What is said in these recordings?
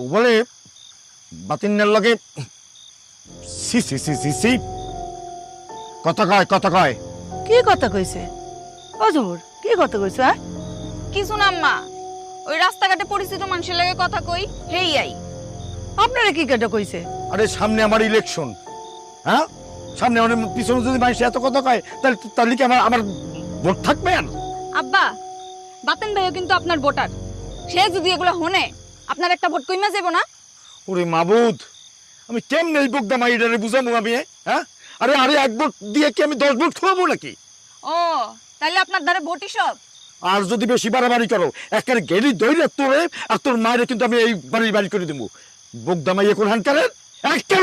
ও বলে বাতিনের লগে সি সি সি সি সি কথা কয় কি কথা কইছে? অজুর কি কথা কইছে? হ্যাঁ কিছু না আম্মা, ওই রাস্তাঘাটে পরিচিত মানুষের লাগে কথা কই হেই আই। আপনারা কি কথা কইছে? আরে সামনে আমার ইলেকশন, হ্যাঁ সামনে অনেক পিছনে যদি মানুষ এত কথা কয় তাহলে কি আমার ভোট থাকবে? আব্বা, বাতেন ভাইও কিন্তু আপনার ভোটার। সে যদি এগুলো হনে আপনার একটা ভোট কইমা যাব না? ওরে মাবুদ, আমি কেমনে এই বোকদা মাইডারে বুঝাবো আমি? হ্যাঁ আরে এক ভোট দিয়ে কি আমি 10 ভোট খাওয়াবো নাকি? ও তাইলে আপনার দ্বারা ভোটই সব? আর যদি বেশি বাড়াবাড়ি করো একের গেড়ি দইরে তোরে আর তোর মায়ের কিন্তু আমি এই বাড়ি করে দেবো। বোকদা মাই এখন হানকারের একটা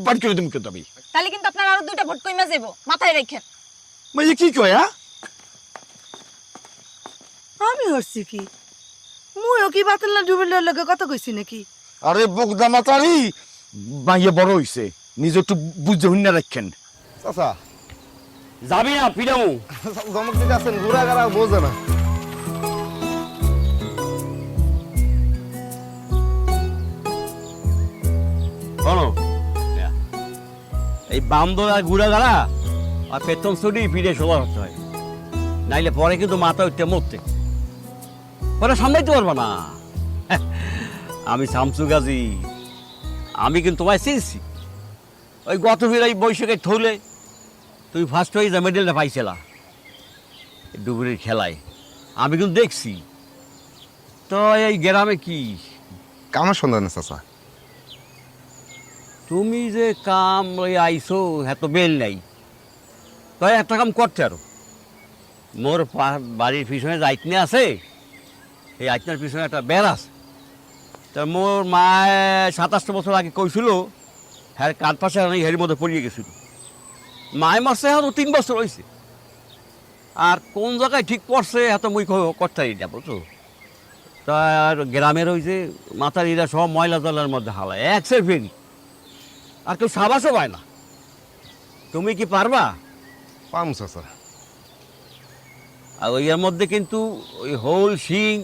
বাড়ি করে দেবো কিন্তু আমি। তাহলে কিন্তু আপনার আরো 2টা ভোট কইমা যাব, মাথায় রাখেন। মাই কি কয়? আমি হচ্ছি কি? মুইও কি বাতিল ডুবেলের লগে কথা কইছি নাকি? আরে বোকদা মাতারি মাইয়ে বড় হইছে, নিজে একটু বুঝে হুন্না রাখেন। চাচা যাবি না পিরামু? ধমক দিতে আছেন, ঘুরা গাড়া বোঝে না। শোনো, এই বামদর আর গুড়া গাড়া আর পেতন ছুটি ফিরে সোলা হতে হয়, নাইলে পরে কিন্তু মাথা উঠতে মরতে পরে সামলাইতে পারবা না। আমি শামসু গাজী, আমি কিন্তু তোমায় চিনছি। ওই গত ফিরাই বৈশাখে থলে তুমি ফার্স্ট হয়ে যা মেডেলটা পাইছিলা ডুবুরির খেলায়, আমি কিন্তু দেখছি। তো এই গ্রামে কি কামের সন্ধানে চাচা? তুমি যে কাম লই আইসো এত বেল নাই, তাই একটা কাম করতে আরো। মোর বাড়ির পিছনে যে আইতনে আছে, এই আইতনার পিছনে একটা বেল আছে। তা মোর মায় 27 বছর আগে কইছিল, হ্যাঁ কান পাশে হের মধ্যে পড়িয়ে গেছিল। মায় মারছে হয়তো 3 বছর হয়েছে। আর কোন জায়গায় ঠিক পড়ছে এত মুই কর্তারি না, বুঝছো? তার গ্রামের ওই যে মাতারিরা সব ময়লা জলের মধ্যে হালায় একসের ফেরি, আর কেউ সাবাসও পায় না। তুমি কি পারবা? পাম চাচা। আর ওইয়ের মধ্যে কিন্তু ওই হোল শিং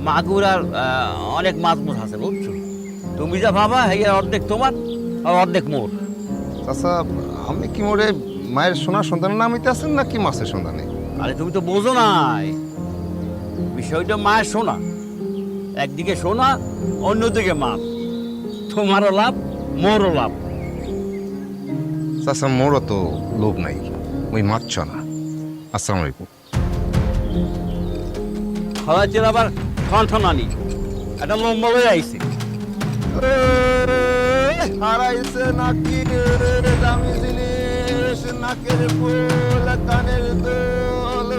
মাগুর আর অনেক মাছ মুছ আছে, বুঝছো? তুমি যা ভাবা এই অর্ধেক তোমার আর অর্ধেক মোর। চাচা আপনি কি মোরে মায়ের সোনার সন্তানের নাম হইতে আছেন নাকি মাছের সন্ধানে? আরে তুমি তো বোঝো নাই বিষয়টা। মায়ের সোনা একদিকে, সোনা অন্যদিকে মাছ। তোমারও লাভ মোরও লাভ। চাচা মোরও তো লোভ নাই, ওই মারছ না। আসসালামু আলাইকুম। খরাচের আবার ঠন আনি একটা লম্বা হয়ে আইছে। হারাইছে নাকি দামি জিনিস, নাকের ফুল কানের দোল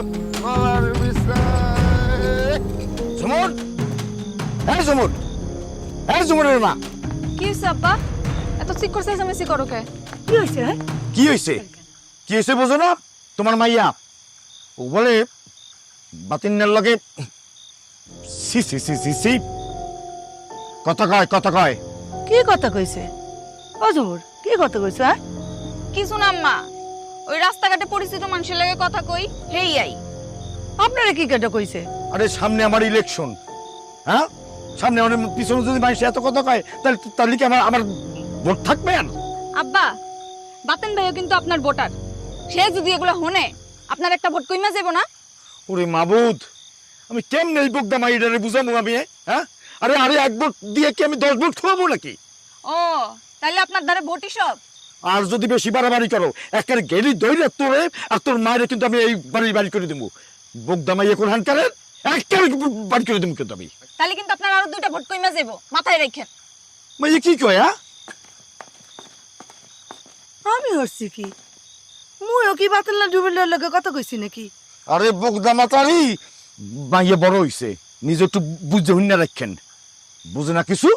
গলার বিষয়। ঝুমুর, হ্যাঁ ঝুমুর, হ্যাঁ ঝুমুরের মা। কি হইছে আব্বা? এত চিৎকার চেঁচামেচি করো কে? কি হইছে? হ্যাঁ কি হয়েছে? কি হয়েছে বোঝো না? তোমার মাইয়া ও বলে বাতিনের লগে সি সি সি সি সি কথা কয় কি কথা কইছে? অজুর কি কথা কইছে? হ্যাঁ কিছু না আম্মা, ওই রাস্তাঘাটে পরিচিত মানুষের লাগে কথা কই হেই আই। আপনারা কি কথা কইছে? আরে সামনে আমার ইলেকশন, হ্যাঁ সামনে অনেক পিছনে যদি মানুষ এত কথা কয় তাহলে কি আমার ভোট থাকবে? আব্বা, বাতেন ভাইও কিন্তু আপনার ভোটার। সে যদি এগুলো হনে আপনার একটা ভোট কইমা যাব না? ওরে মাবুদ, আমি কেমনে এই বোকদা মাইডারে বুঝাবো আমি? হ্যাঁ আরে এক ভোট দিয়ে কি আমি 10 ভোট খাওয়াবো নাকি? ও তাইলে আপনার দ্বারা ভোটই সব? আর যদি বেশি বাড়াবাড়ি করো একের গেড়ি দইরে তোরে আর তোর মায়ের কিন্তু আমি এই বাড়ি করে দেবো। বোকদা মাই এখন হানকারের একটা বাড়ি করে দেবো কিন্তু আমি। তাহলে কিন্তু আপনার আরো 2টা ভোট কইমা যাব, মাথায় রাখেন। মাই কি কয়? আমি হচ্ছি কি? মুইও কি বাতিল ডুবেলের লগে কথা কইছি নাকি? আরে বোকদা মাতারি মাইয়ে বড় হইছে, নিজে একটু বুঝে হুন্না রাখেন। বুঝে না কিছু?